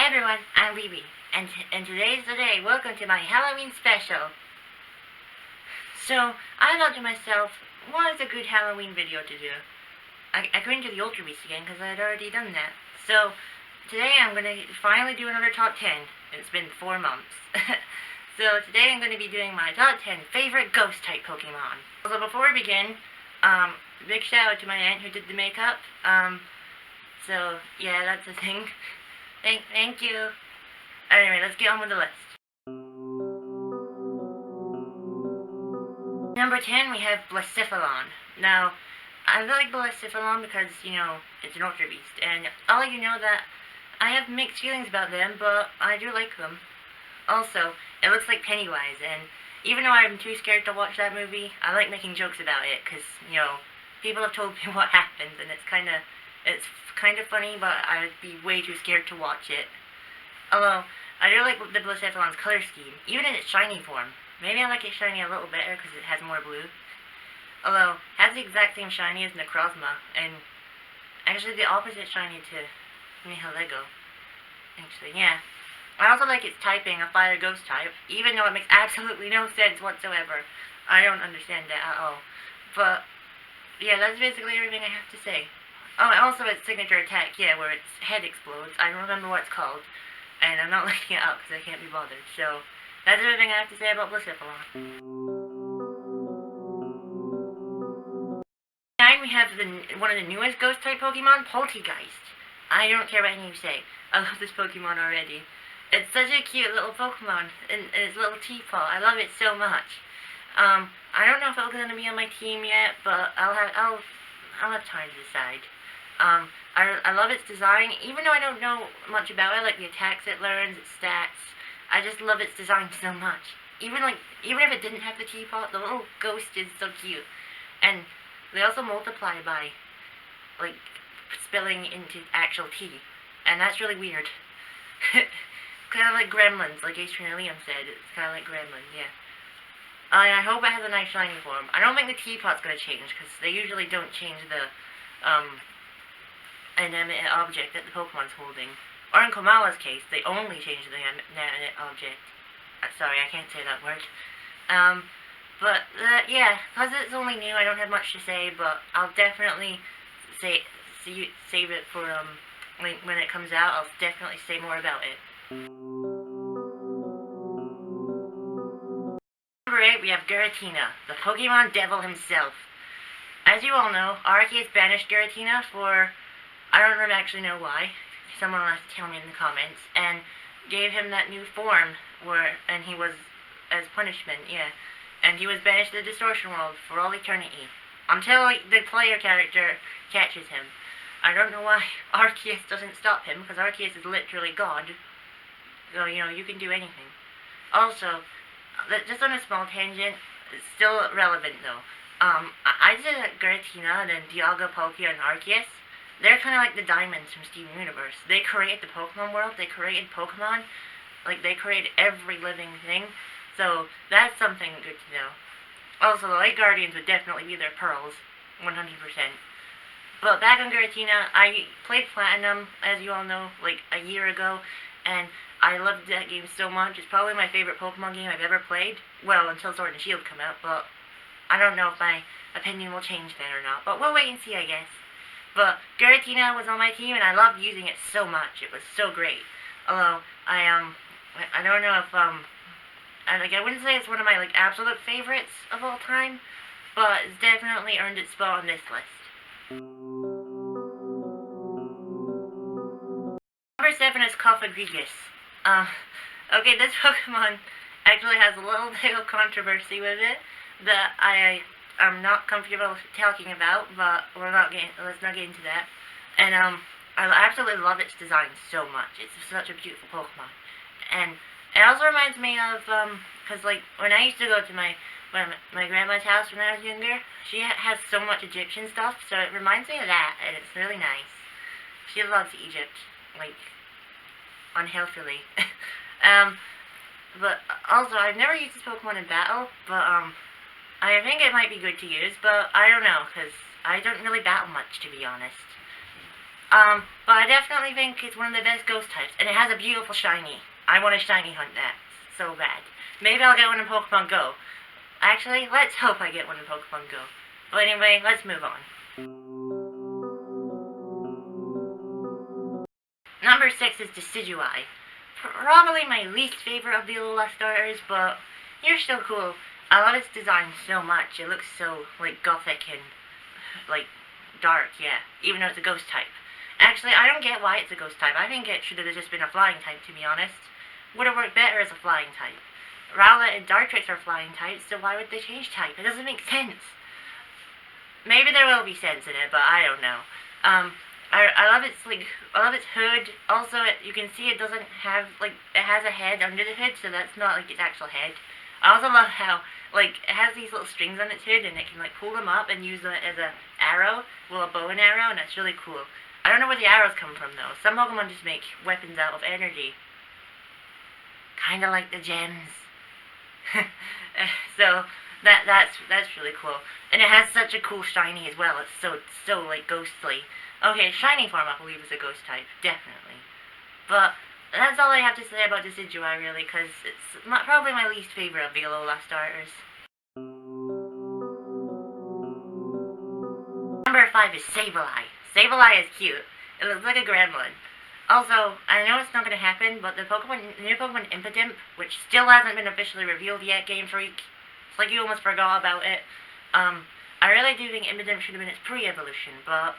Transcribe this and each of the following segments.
everyone, I'm Bibi, and today's the day. Welcome to my Halloween special. So, I thought to myself, what is a good Halloween video to do? I couldn't do the Ultra Beast again because I had already done that. So, today I'm going to finally do another top 10. It's been 4 months. So, today I'm going to be doing my top 10 favorite ghost-type Pokemon. So, before we begin, big shout out to my aunt who did the makeup. So, yeah, that's the thing. Thank you. Anyway, let's get on with the list. Number 10, we have Blacephalon. Now, I like Blacephalon because, it's an Ultra Beast, and I'll let you know that I have mixed feelings about them, but I do like them. Also, it looks like Pennywise, and even though I'm too scared to watch that movie, I like making jokes about it, because, people have told me what happens, and it's kind of funny, but I would be way too scared to watch it. Although, I do like the Blacephalon's color scheme, even in its shiny form. Maybe I like it shiny a little better because it has more blue. Although, it has the exact same shiny as Necrozma, and actually the opposite shiny to Mihalego. Actually, yeah. I also like its typing, a fire ghost type, even though it makes absolutely no sense whatsoever. I don't understand that at all. But, yeah, that's basically everything I have to say. Oh, and also its signature attack, yeah, where its head explodes. I don't remember what it's called, and I'm not looking it up because I can't be bothered. So, that's everything I have to say about Blacephalon. 9, we have one of the newest ghost-type Pokemon, Poltegeist. I don't care what any of you say. I love this Pokemon already. It's such a cute little Pokemon, and its little teapot. I love it so much. I don't know if it's gonna be on my team yet, but I'll have time to decide. I love its design, even though I don't know much about it, like the attacks it learns, its stats. I just love its design so much. Even if it didn't have the teapot, the little ghost is so cute. And they also multiply by, spilling into actual tea. And that's really weird. Kind of like gremlins, like Adrian and Liam said. It's kind of like gremlins, yeah. I hope it has a nice shiny form. I don't think the teapot's going to change, because they usually don't change the, inanimate object that the Pokemon's holding. Or in Komala's case, they only change the inanimate object. Sorry, I can't say that word. Yeah, because it's only new, I don't have much to say, but I'll definitely save it for, when it comes out, I'll definitely say more about it. Number 8, we have Giratina, the Pokemon Devil himself. As you all know, Arceus banished Giratina for, I don't actually know why, someone will have to tell me in the comments, and gave him that new form, and he was, as punishment, yeah, and he was banished to the Distortion World for all eternity, until the player character catches him. I don't know why Arceus doesn't stop him, because Arceus is literally God, so, you can do anything. Also, just on a small tangent, it's still relevant though. I said that Giratina, then Dialga, Palkia, and Arceus, they're kind of like the diamonds from Steven Universe. They created the Pokemon world, they created Pokemon, they created every living thing, so that's something good to know. Also, the Light Guardians would definitely be their pearls, 100%. But back on Giratina, I played Platinum, as you all know, a year ago, and I loved that game so much. It's probably my favorite Pokemon game I've ever played. Well, until Sword and Shield come out, but I don't know if my opinion will change then or not. But we'll wait and see, I guess. But Giratina was on my team, and I loved using it so much. It was so great. Although, I don't know if, I wouldn't say it's one of my, absolute favorites of all time, but it's definitely earned its spot on this list. Number 7 is Cofagrigus. Okay, this Pokemon actually has a little bit of controversy with it that I'm not comfortable talking about, but let's not get into that. And, I absolutely love its design so much. It's such a beautiful Pokemon. And it also reminds me of, because, when I used to go to my grandma's house when I was younger, she has so much Egyptian stuff, so it reminds me of that, and it's really nice. She loves Egypt, unhealthily. But also, I've never used this Pokemon in battle, but, I think it might be good to use, but I don't know, because I don't really battle much, to be honest. But I definitely think it's one of the best ghost types, and it has a beautiful shiny. I want to shiny hunt that so bad. Maybe I'll get one in Pokemon Go. Actually, let's hope I get one in Pokemon Go. But anyway, let's move on. Number 6 is Decidueye. Probably my least favorite of the Alola starters, but you're still cool. I love its design so much. It looks so, like, gothic and, like, dark, yeah. Even though it's a ghost type. Actually, I don't get why it's a ghost type. I think it should have just been a flying type, to be honest. Would have worked better as a flying type. Rowlet and Dartrix are flying types, so why would they change type? It doesn't make sense. Maybe there will be sense in it, but I don't know. I love its hood. Also, you can see it doesn't have it has a head under the hood, so that's not like its actual head. I also love how it has these little strings on its hood, and it can pull them up and use them as a arrow, well, a bow and arrow, and that's really cool. I don't know where the arrows come from though. Some Pokemon just make weapons out of energy, kind of like the gems. So that's really cool, and it has such a cool shiny as well. It's so ghostly. Okay, shiny form I believe is a ghost type, definitely. But that's all I have to say about Decidueye really, because it's probably my least favorite of the Alola starters. Number 5 is Sableye. Sableye is cute. It looks like a gremlin. Also, I know it's not going to happen, but the new Pokemon Impidimp, which still hasn't been officially revealed yet, Game Freak, it's like you almost forgot about it. I really do think Impidimp should have been its pre-evolution, but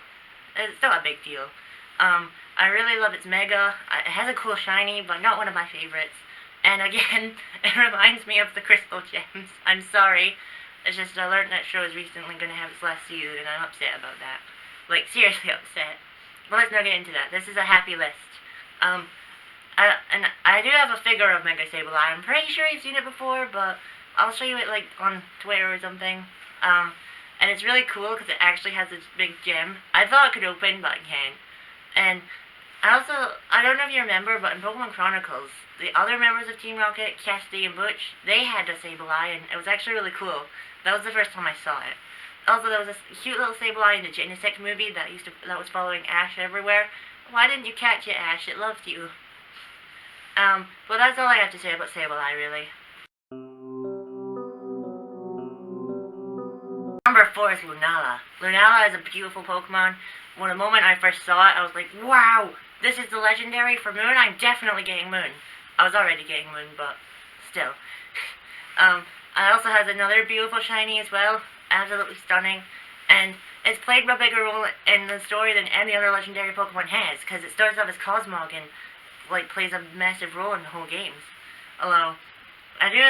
it's still a big deal. I really love its Mega. It has a cool shiny, but not one of my favorites. And again, it reminds me of the Crystal Gems. I'm sorry. It's just I learned that show is recently going to have its last season, and I'm upset about that. Like, seriously upset. But let's not get into that. This is a happy list. And I do have a figure of Mega Sableye. I'm pretty sure you've seen it before, but I'll show you it, on Twitter or something. And it's really cool because it actually has this big gem. I thought it could open, but it can't. And I don't know if you remember, but in Pokemon Chronicles, the other members of Team Rocket, Cassidy and Butch, they had a Sableye, and it was actually really cool. That was the first time I saw it. Also, there was a cute little Sableye in the Genesect movie that was following Ash everywhere. Why didn't you catch it, Ash? It loved you. Well, that's all I have to say about Sableye, really. Number 4 is Lunala. Lunala is a beautiful Pokemon. When the moment I first saw it, I was like, wow, this is the legendary for Moon? I'm definitely getting Moon. I was already getting Moon, but still. It also has another beautiful shiny as well. Absolutely stunning. And it's played a bigger role in the story than any other legendary Pokemon has, because it starts off as Cosmog and plays a massive role in the whole games. Although I do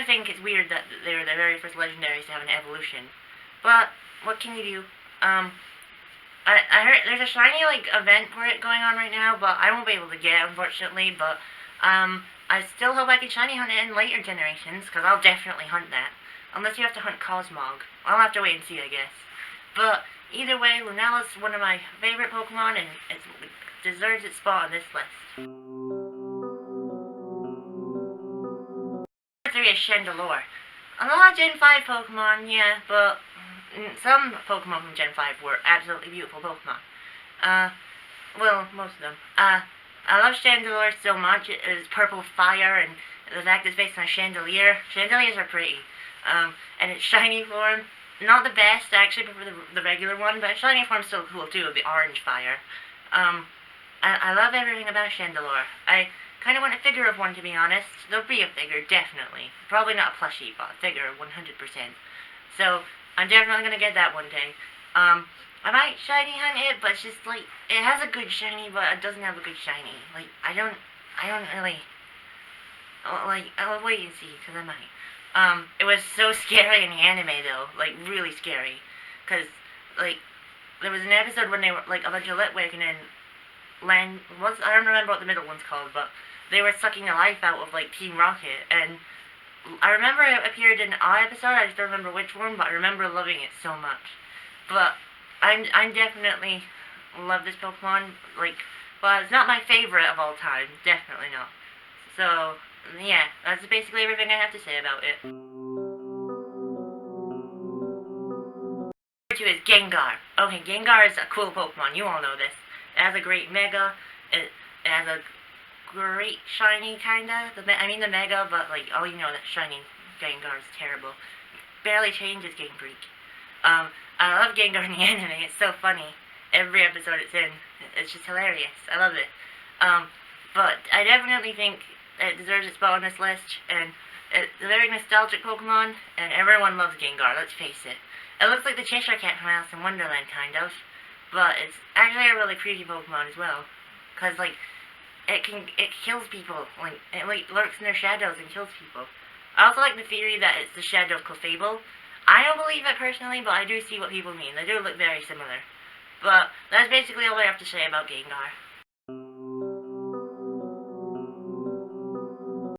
think it's weird that they were the very first legendaries to have an evolution. But what can you do? I heard there's a shiny event for it going on right now, but I won't be able to get it, unfortunately. But I still hope I can shiny hunt it in later generations, because I'll definitely hunt that. Unless you have to hunt Cosmog. I'll have to wait and see, I guess. But either way, Lunala's one of my favorite Pokemon, and it deserves its spot on this list. Number 3 is Chandelure. A lot of Gen 5 Pokemon, yeah, but some Pokemon from Gen 5 were absolutely beautiful Pokemon. Well, most of them. I love Chandelure so much. It is purple fire, and the fact it's based on a chandelier. Chandeliers are pretty. And its shiny form, not the best, I actually prefer the regular one, but shiny form's still cool too, with the orange fire. I love everything about Chandelure. I kind of want a figure of one, to be honest. There'll be a figure, definitely. Probably not a plushie, but a figure, 100%. So, I'm definitely gonna get that one day. I might shiny hunt it, but it's just it has a good shiny, but it doesn't have a good shiny. I don't really, I'll wait and see, because I might. It was so scary in the anime though, really scary, because, there was an episode when they were, a bunch of Litwick and then I don't remember what the middle one's called, but they were sucking the life out of, Team Rocket, and I remember it appeared in our episode, I just don't remember which one, but I remember loving it so much. But, I'm definitely love this Pokemon, but it's not my favorite of all time, definitely not. So, yeah, that's basically everything I have to say about it. Number 2 is Gengar. Okay, Gengar is a cool Pokemon, you all know this. has a great Mega. It has a great shiny, kinda. The Mega, but like, oh, you know that shiny Gengar is terrible. Barely changes Game Freak. I love Gengar in the anime. It's so funny. Every episode it's in, it's just hilarious. I love it. But I definitely think it deserves its spot on this list, and it's a very nostalgic Pokemon, and everyone loves Gengar, let's face it. It looks like the Cheshire Cat from Alice in Wonderland, kind of, but it's actually a really creepy Pokemon as well, because, like, it kills people, like, it lurks in their shadows and kills people. I also like the theory that it's the shadow of Clefable. I don't believe it personally, but I do see what people mean. They do look very similar. But that's basically all I have to say about Gengar.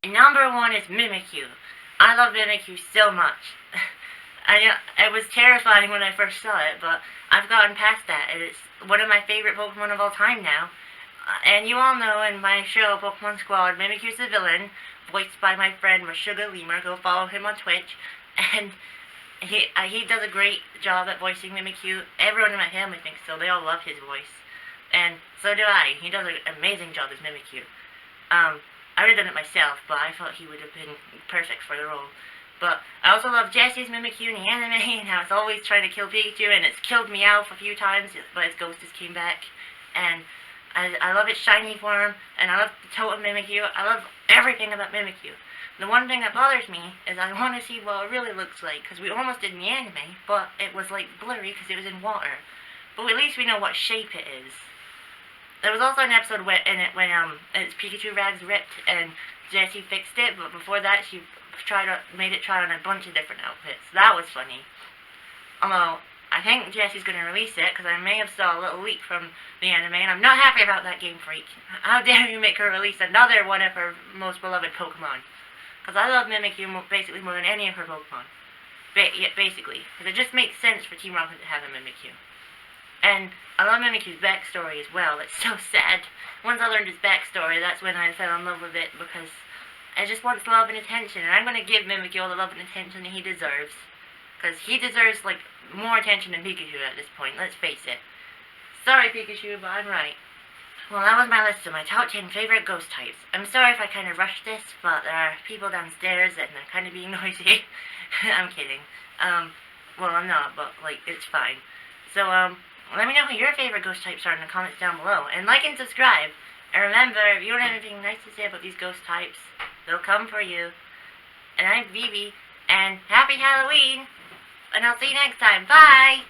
Number 1 is Mimikyu. I love Mimikyu so much. It was terrifying when I first saw it, but I've gotten past that. It's one of my favorite Pokemon of all time now. And you all know in my show, Pokemon Squad, Mimikyu's the villain, voiced by my friend Rashuga Lemur. Go follow him on Twitch. And he does a great job at voicing Mimikyu. Everyone in my family thinks so. They all love his voice. And so do I. He does an amazing job as Mimikyu. I would have done it myself, but I thought he would have been perfect for the role. But I also love Jesse's Mimikyu in the anime, and how it's always trying to kill Pikachu, and it's killed Meowth a few times, but its ghost just came back. And I love its shiny form, and I love the Totem Mimikyu. I love everything about Mimikyu. The one thing that bothers me is I want to see what it really looks like, because we almost did in the anime, but it was like blurry because it was in water. But at least we know what shape it is. There was also an episode when its Pikachu rags ripped and Jessie fixed it, but before that she made it try on a bunch of different outfits. That was funny. Although, I think Jessie's going to release it, because I may have saw a little leak from the anime, and I'm not happy about that, Game Freak. How dare you make her release another one of her most beloved Pokemon? Because I love Mimikyu basically more than any of her Pokemon. Basically. Because it just makes sense for Team Rocket to have a Mimikyu. And I love Mimikyu's backstory as well. It's so sad. Once I learned his backstory, that's when I fell in love with it, because it just wants love and attention. And I'm going to give Mimikyu all the love and attention that he deserves. Because he deserves, like, more attention than Pikachu at this point, let's face it. Sorry, Pikachu, but I'm right. Well, that was my list of my top 10 favorite ghost types. I'm sorry if I kind of rushed this, but there are people downstairs and they're kind of being noisy. I'm kidding. Well, I'm not, but, like, it's fine. So, let me know who your favorite ghost types are in the comments down below. And like and subscribe. And remember, if you don't have anything nice to say about these ghost types, they'll come for you. And I'm Vivi, and happy Halloween! And I'll see you next time. Bye!